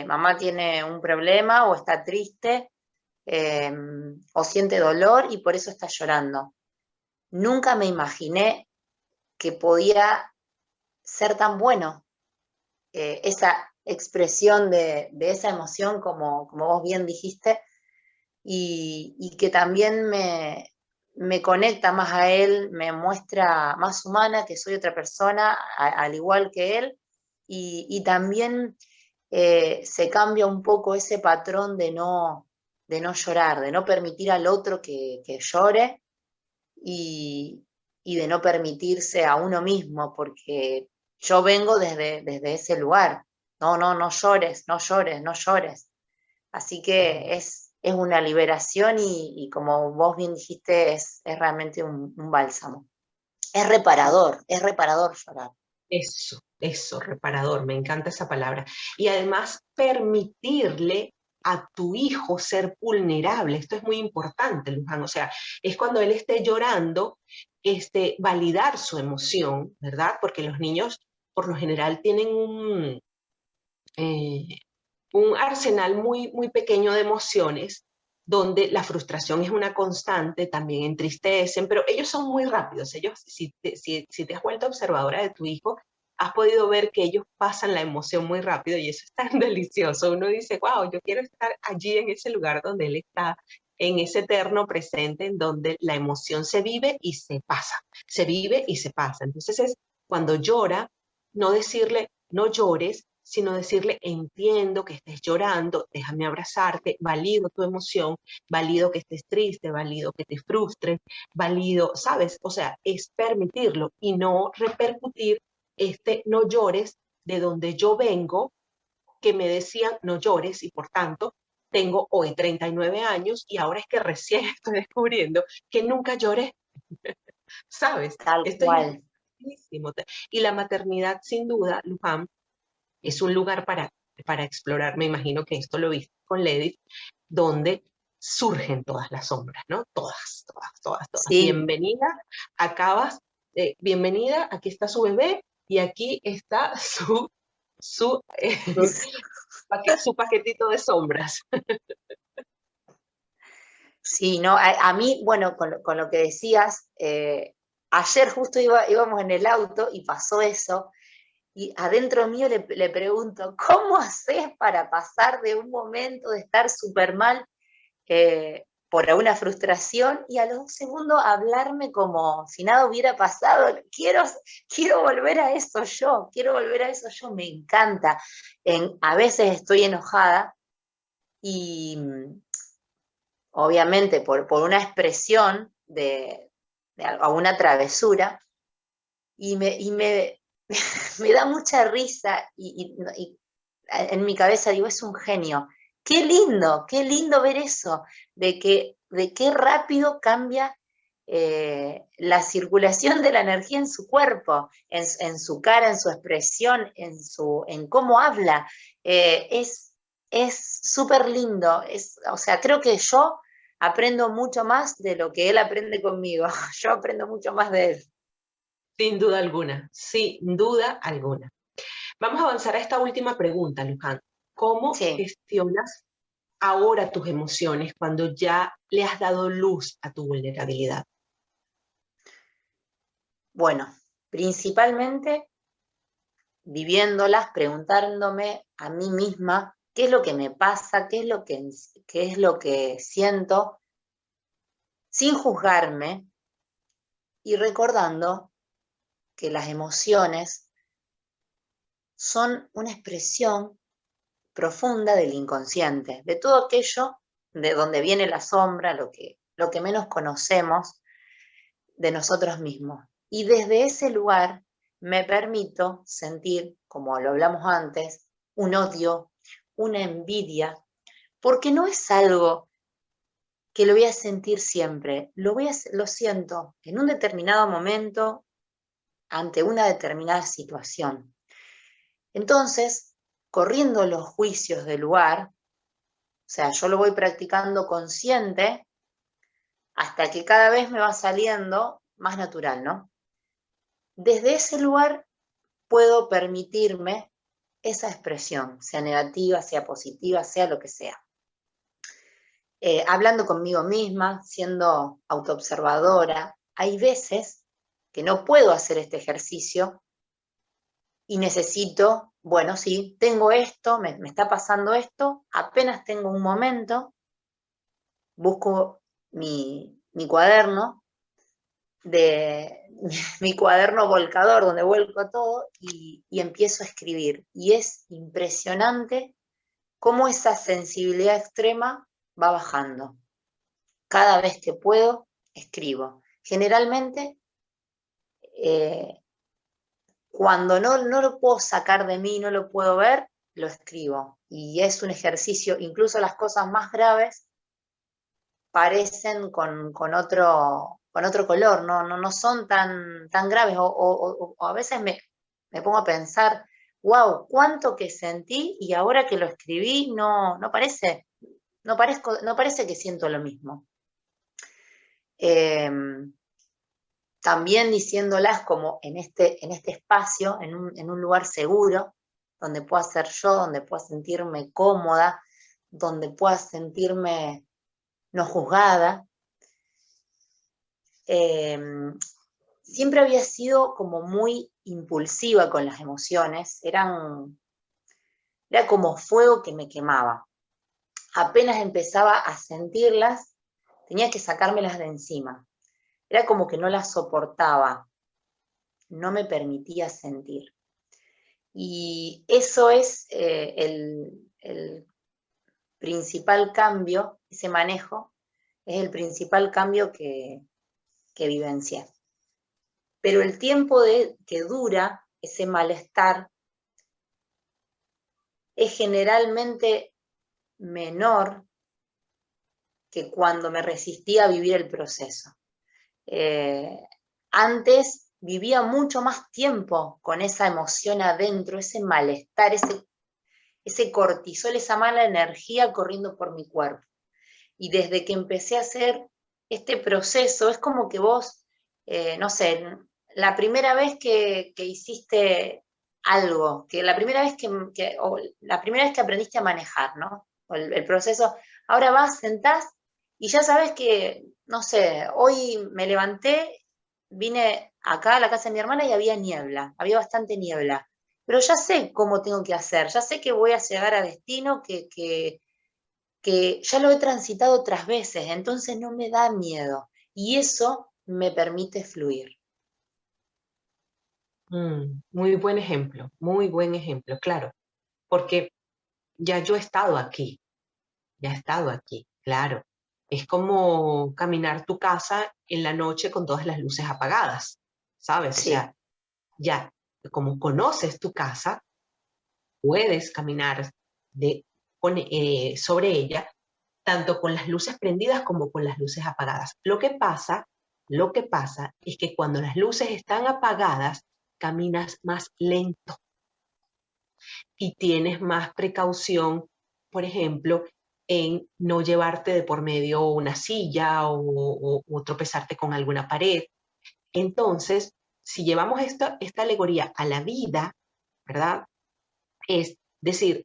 Speaker 3: mamá tiene un problema o está triste, eh, o siente dolor y por eso está llorando. Nunca me imaginé que podía ser tan bueno, esa expresión de esa emoción, como vos bien dijiste, y que también me conecta más a él, me muestra más humana, que soy otra persona, al igual que él, y también se cambia un poco ese patrón de no llorar, de no permitir al otro que llore y, y de no permitirse a uno mismo, porque yo vengo desde ese lugar. No llores, no llores, no llores. Así que es una liberación y como vos bien dijiste, es realmente un bálsamo. Es reparador llorar.
Speaker 2: eso, reparador, me encanta esa palabra. Y además, permitirle a tu hijo ser vulnerable. Esto es muy importante, Luján. O sea, es cuando él esté llorando validar su emoción, ¿verdad? Porque los niños por lo general tienen eh, un arsenal muy, muy pequeño de emociones, donde la frustración es una constante, también entristecen, pero ellos son muy rápidos. Ellos, si te has vuelto observadora de tu hijo, has podido ver que ellos pasan la emoción muy rápido y eso es tan delicioso. Uno dice, wow, yo quiero estar allí en ese lugar donde él está, en ese eterno presente en donde la emoción se vive y se pasa, se vive y se pasa. Entonces es cuando llora, no decirle, no llores, sino decirle, entiendo que estés llorando, déjame abrazarte, valido tu emoción, valido que estés triste, valido que te frustres, valido, ¿sabes? O sea, es permitirlo y no repercutir no llores de donde yo vengo, que me decían no llores y por tanto tengo hoy 39 años y ahora es que recién estoy descubriendo que nunca lloré, ¿sabes?
Speaker 3: Tal
Speaker 2: Esto es
Speaker 3: cual.
Speaker 2: importantísimo. Y la maternidad, sin duda, Luján, es un lugar para explorar, me imagino que esto lo viste con Ledith, donde surgen todas las sombras, ¿no? Todas, todas, todas, todas.
Speaker 3: Sí,
Speaker 2: Bienvenida, bienvenida, aquí está su bebé y aquí está su,
Speaker 3: sus-
Speaker 2: su paquetito de sombras.
Speaker 3: sí, no, a mí, bueno, con lo que decías, ayer justo íbamos en el auto y pasó eso, y adentro mío le pregunto, ¿cómo haces para pasar de un momento de estar súper mal por una frustración y a los 2 segundos hablarme como si nada hubiera pasado? Quiero volver a eso yo, quiero volver a eso yo, me encanta. A veces estoy enojada y obviamente por una expresión de alguna travesura y me da mucha risa y en mi cabeza digo, es un genio. Qué lindo ver eso, de qué rápido cambia la circulación de la energía en su cuerpo, en su cara, en su expresión, en cómo habla. Es súper lindo. O sea, creo que yo aprendo mucho más de lo que él aprende conmigo. Yo aprendo mucho más de él.
Speaker 2: Sin duda alguna, sin duda alguna. Vamos a avanzar a esta última pregunta, Luján. ¿Cómo
Speaker 3: Sí.
Speaker 2: gestionas ahora tus emociones cuando ya le has dado luz a tu vulnerabilidad?
Speaker 3: Bueno, principalmente viviéndolas, preguntándome a mí misma qué es lo que me pasa, qué es lo que siento, sin juzgarme y recordando que las emociones son una expresión profunda del inconsciente, de todo aquello de donde viene la sombra, lo que menos conocemos de nosotros mismos. Y desde ese lugar me permito sentir, como lo hablamos antes, un odio, una envidia, porque no es algo que lo voy a sentir siempre, lo siento en un determinado momento ante una determinada situación. Entonces, corriendo los juicios del lugar, o sea, yo lo voy practicando consciente hasta que cada vez me va saliendo más natural, ¿no? Desde ese lugar puedo permitirme esa expresión, sea negativa, sea positiva, sea lo que sea. Hablando conmigo misma, siendo autoobservadora, hay veces que no puedo hacer este ejercicio y necesito, bueno, sí, tengo esto, me está pasando esto, apenas tengo un momento, busco mi cuaderno, de mi cuaderno volcador donde vuelco todo y empiezo a escribir. Y es impresionante cómo esa sensibilidad extrema va bajando. Cada vez que puedo, escribo. Generalmente, cuando no lo puedo sacar de mí, no lo puedo ver, lo escribo. Y es un ejercicio, incluso las cosas más graves parecen con otro color, no son tan graves. O a veces me pongo a pensar, wow, cuánto que sentí y ahora que lo escribí no parece que siento lo mismo. también diciéndolas como en este espacio, en un lugar seguro, donde pueda ser yo, donde pueda sentirme cómoda, donde pueda sentirme no juzgada. Siempre había sido como muy impulsiva con las emociones, era como fuego que me quemaba. Apenas empezaba a sentirlas, tenía que sacármelas de encima. Era como que no las soportaba, no me permitía sentir. Y eso es el principal cambio, ese manejo, es el principal cambio que vivencié. Pero el tiempo que dura ese malestar es generalmente menor que cuando me resistía a vivir el proceso. Antes vivía mucho más tiempo con esa emoción adentro, ese malestar, ese cortisol, esa mala energía corriendo por mi cuerpo. Y desde que empecé a hacer este proceso, es como que vos, no sé, la primera vez que hiciste algo, que la primera vez o la primera vez que aprendiste a manejar, ¿no? O el proceso, ahora vas, sentás y ya sabes que, no sé, hoy me levanté, vine acá a la casa de mi hermana y había niebla, había bastante niebla, pero ya sé cómo tengo que hacer, ya sé que voy a llegar a destino, que ya lo he transitado otras veces, entonces no me da miedo y eso me permite fluir.
Speaker 2: Muy buen ejemplo, claro, porque ya yo he estado aquí, ya he estado aquí, claro. Es como caminar tu casa en la noche con todas las luces apagadas, ¿sabes? O
Speaker 3: Sí,
Speaker 2: sea, ya, como conoces tu casa, puedes caminar sobre ella, tanto con las luces prendidas como con las luces apagadas. Lo que pasa es que cuando las luces están apagadas, caminas más lento y tienes más precaución, por ejemplo, en no llevarte de por medio una silla o tropezarte con alguna pared. Entonces, si llevamos esta alegoría a la vida, ¿verdad? Es decir,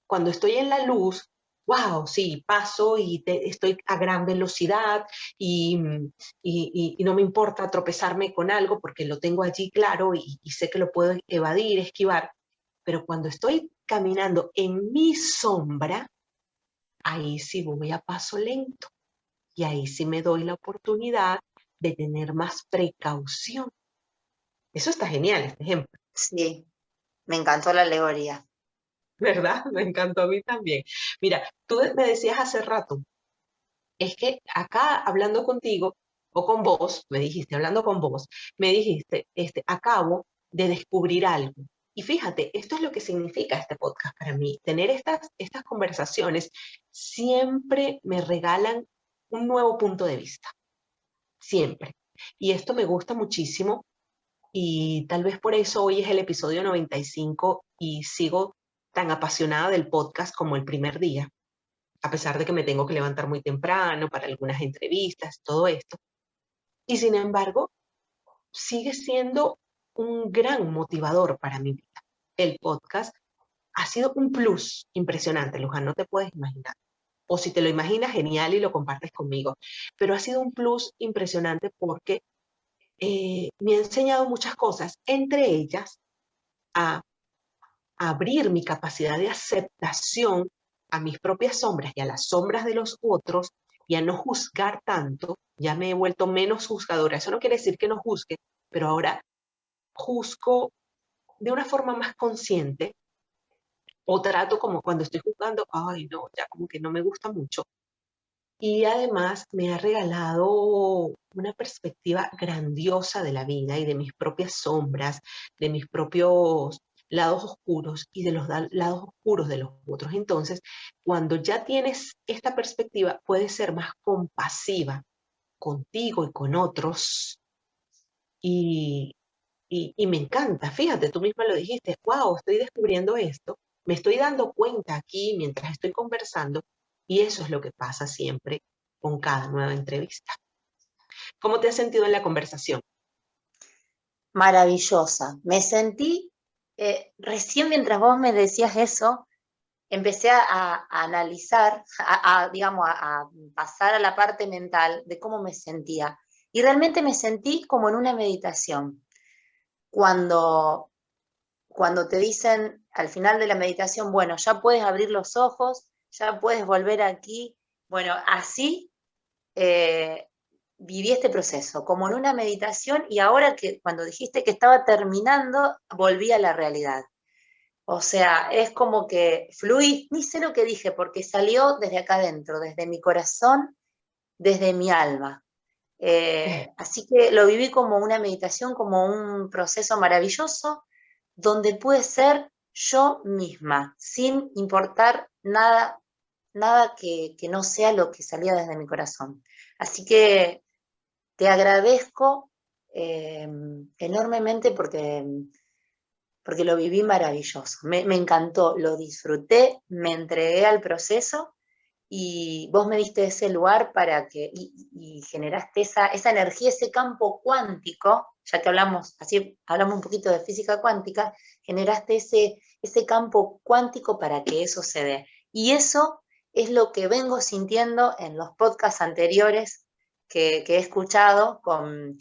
Speaker 2: cuando estoy en la luz, wow, sí, paso y estoy a gran velocidad y, y no me importa tropezarme con algo porque lo tengo allí claro y sé que lo puedo evadir, esquivar. Pero cuando estoy caminando en mi sombra, ahí sí voy a paso lento y ahí sí me doy la oportunidad de tener más precaución. Eso está genial, este ejemplo,
Speaker 3: sí, me encantó la alegoría.
Speaker 2: ¿verdad? Me encantó a mí también. Mira, tú me decías hace rato, es que acá hablando contigo o con vos, me dijiste, hablando con vos, me dijiste, acabo de descubrir algo. Y fíjate, esto es lo que significa este podcast para mí. Tener estas conversaciones siempre me regalan un nuevo punto de vista, siempre. Y esto me gusta muchísimo y tal vez por eso hoy es el episodio 95 y sigo tan apasionada del podcast como el primer día, a pesar de que me tengo que levantar muy temprano para algunas entrevistas, todo esto. Y sin embargo, sigue siendo un gran motivador para mi vida. El podcast ha sido un plus impresionante, Luján, no te puedes imaginar. O si te lo imaginas, genial y lo compartes conmigo. Pero ha sido un plus impresionante porque me ha enseñado muchas cosas, entre ellas a abrir mi capacidad de aceptación a mis propias sombras y a las sombras de los otros y a no juzgar tanto. Ya me he vuelto menos juzgadora. Eso no quiere decir que no juzgue, pero ahora juzgo de una forma más consciente o trato como cuando estoy juzgando, ay no, ya como que no me gusta mucho. Y además me ha regalado una perspectiva grandiosa de la vida y de mis propias sombras, de mis propios lados oscuros y de los lados oscuros de los otros. Entonces, cuando ya tienes esta perspectiva, puedes ser más compasiva contigo y con otros. Y, y me encanta, fíjate, tú misma lo dijiste, wow, estoy descubriendo esto, me estoy dando cuenta aquí mientras estoy conversando y eso es lo que pasa siempre con cada nueva entrevista. ¿Cómo te has sentido en la conversación?
Speaker 3: maravillosa. Me sentí, recién mientras vos me decías eso, empecé a analizar, digamos, a pasar a la parte mental de cómo me sentía. Y realmente me sentí como en una meditación. Cuando, cuando te dicen al final de la meditación, bueno, ya puedes abrir los ojos, ya puedes volver aquí. Bueno, así eh, viví este proceso, como en una meditación, y ahora que cuando dijiste que estaba terminando, volví a la realidad. O sea, es como que fluí, ni sé lo que dije, porque salió desde acá adentro, desde mi corazón, desde mi alma. Así que lo viví como una meditación, como un proceso maravilloso, donde pude ser yo misma, sin importar nada, nada que no sea lo que salía desde mi corazón. Así que te agradezco enormemente porque lo viví maravilloso. Me encantó, lo disfruté, me entregué al proceso y vos me diste ese lugar para que, y generaste esa energía, ese campo cuántico, ya que hablamos, así hablamos un poquito de física cuántica, generaste ese campo cuántico para que eso se dé. Y eso es lo que vengo sintiendo en los podcasts anteriores que he escuchado con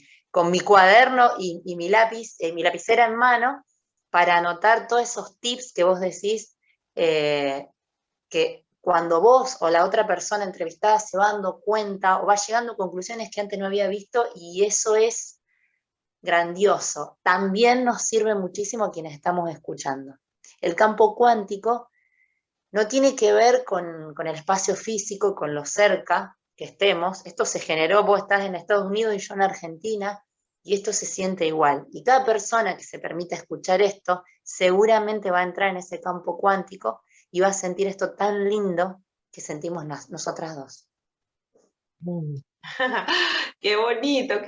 Speaker 3: mi cuaderno y mi lápiz, mi lapicera en mano, para anotar todos esos tips que vos decís, que cuando vos o la otra persona entrevistada se va dando cuenta o va llegando a conclusiones que antes no había visto, y eso es grandioso. También nos sirve muchísimo a quienes estamos escuchando. El campo cuántico no tiene que ver con el espacio físico, con lo cerca que estemos. Esto se generó, vos estás en Estados Unidos y yo en Argentina, y esto se siente igual. Y cada persona que se permita escuchar esto seguramente va a entrar en ese campo cuántico y va a sentir esto tan lindo que sentimos nosotras dos.
Speaker 2: Mm. Qué bonito,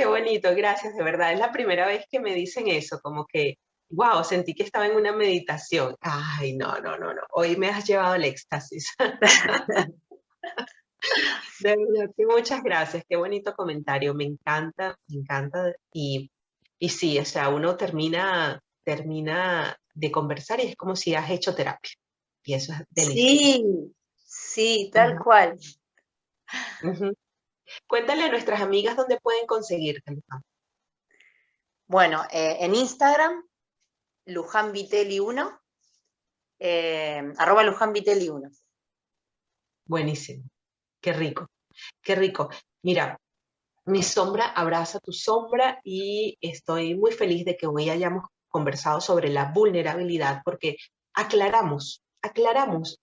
Speaker 2: gracias, de verdad. Es la primera vez que me dicen eso, como que, wow, sentí que estaba en una meditación. Ay, no, no, no, no, hoy me has llevado al éxtasis. De verdad que muchas gracias, qué bonito comentario, me encanta. Y sí, o sea, uno termina de conversar y es como si has hecho terapia. Y eso es delicioso.
Speaker 3: Sí, sí, tal
Speaker 2: Ujú,
Speaker 3: cual.
Speaker 2: ujú. Cuéntale a nuestras amigas dónde pueden conseguirte, Luján.
Speaker 3: Bueno, en Instagram, Luján Vitelli 1, arroba Luján Vitelli 1.
Speaker 2: Buenísimo, qué rico, qué rico. Mira, mi sombra abraza tu sombra y estoy muy feliz de que hoy hayamos conversado sobre la vulnerabilidad porque aclaramos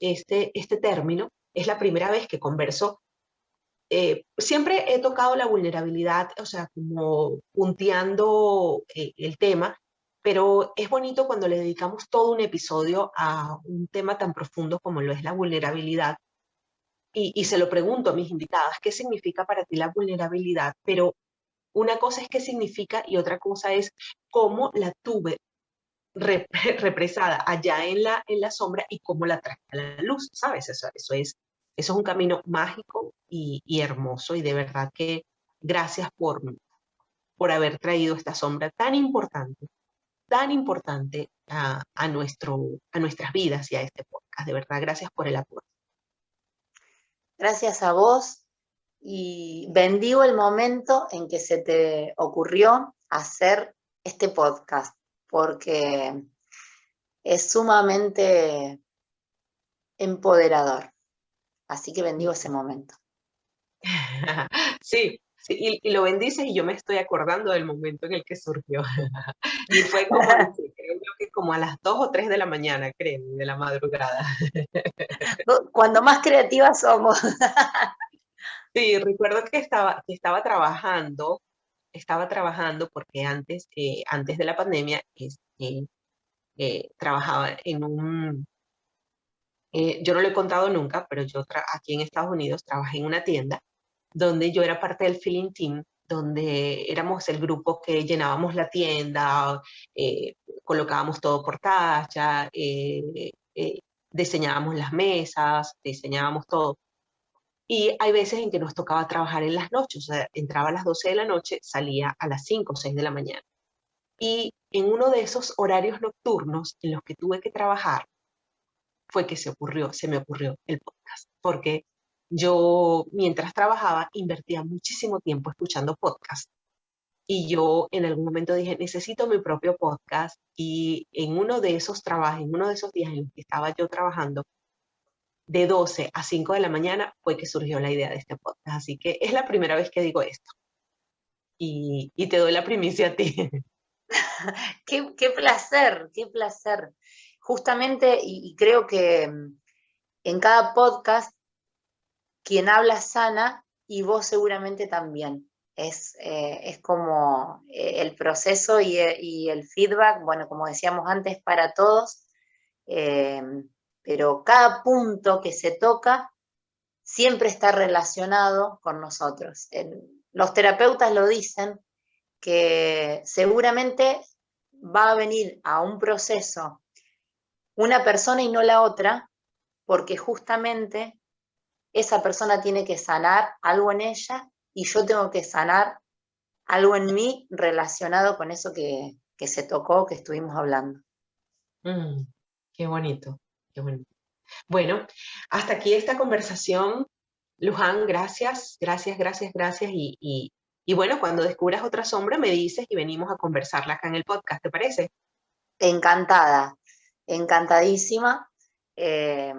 Speaker 2: este término. Es la primera vez que converso. Siempre he tocado la vulnerabilidad, o sea, como punteando el tema, pero es bonito cuando le dedicamos todo un episodio a un tema tan profundo como lo es la vulnerabilidad. Y se lo pregunto a mis invitadas, ¿qué significa para ti la vulnerabilidad? Pero una cosa es qué significa y otra cosa es cómo la tuve represada allá en la sombra y cómo la traje a la luz, ¿sabes? Eso es un camino mágico y hermoso y de verdad que gracias por haber traído esta sombra tan importante a nuestras vidas y a este podcast. De verdad, gracias por el apoyo.
Speaker 3: Gracias a vos y bendigo el momento en que se te ocurrió hacer este podcast, porque es sumamente empoderador. Así que bendigo ese momento.
Speaker 2: Sí, sí, y lo bendices y yo me estoy acordando del momento en el que surgió. Y fue como, no sé, creo yo que como a las 2 o 3 de la mañana, creo, de la madrugada.
Speaker 3: Cuando más creativas somos.
Speaker 2: Sí, recuerdo que estaba trabajando porque antes de la pandemia, trabajaba yo no lo he contado nunca, pero aquí en Estados Unidos trabajé en una tienda donde yo era parte del filling team, donde éramos el grupo que llenábamos la tienda, eh, colocábamos todo por talla, diseñábamos las mesas, diseñábamos todo. Y hay veces en que nos tocaba trabajar en las noches, o sea, entraba a las 12 de la noche, salía a las 5 o 6 de la mañana. Y en uno de esos horarios nocturnos en los que tuve que trabajar, fue que se me ocurrió el podcast, porque yo mientras trabajaba invertía muchísimo tiempo escuchando podcasts y yo en algún momento dije, necesito mi propio podcast y en uno de esos trabajos, en uno de esos días en los que estaba yo trabajando, de 12 a 5 de la mañana fue que surgió la idea de este podcast. Así que es la primera vez que digo esto y te doy la primicia a ti.
Speaker 3: Qué placer, qué placer. Justamente, y creo que en cada podcast quien habla sana y vos seguramente también. Es como el proceso y el feedback, bueno, como decíamos antes, para todos, eh, pero cada punto que se toca siempre está relacionado con nosotros. Los terapeutas lo dicen, que seguramente va a venir a un proceso una persona y no la otra, porque justamente esa persona tiene que sanar algo en ella y yo tengo que sanar algo en mí relacionado con eso que se tocó, que estuvimos hablando.
Speaker 2: Mm, qué bonito, qué bonito. Bueno, hasta aquí esta conversación. Luján, gracias, gracias, gracias, gracias. Y bueno, cuando descubras otra sombra me dices y venimos a conversarla acá en el podcast, ¿te parece?
Speaker 3: Encantada, encantadísima. eh,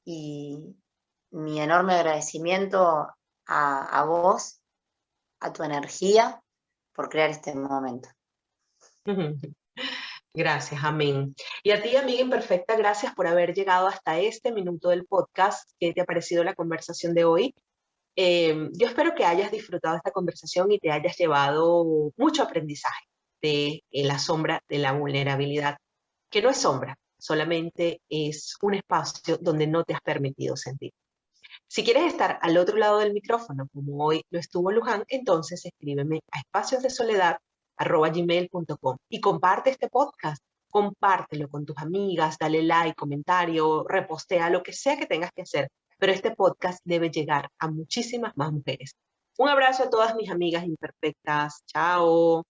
Speaker 3: y mi enorme agradecimiento a vos, a tu energía, por crear este momento.
Speaker 2: Gracias, amén. Y a ti, amiga imperfecta, gracias por haber llegado hasta este minuto del podcast. ¿Qué te ha parecido la conversación de hoy? Yo espero que hayas disfrutado esta conversación y te hayas llevado mucho aprendizaje de la sombra de la vulnerabilidad, que no es sombra, solamente es un espacio donde no te has permitido sentir. Si quieres estar al otro lado del micrófono, como hoy lo estuvo Luján, entonces escríbeme a espaciosdesoledad@gmail.com y comparte este podcast. Compártelo con tus amigas, dale like, comentario, repostea, lo que sea que tengas que hacer. Pero este podcast debe llegar a muchísimas más mujeres. Un abrazo a todas mis amigas imperfectas. Chao.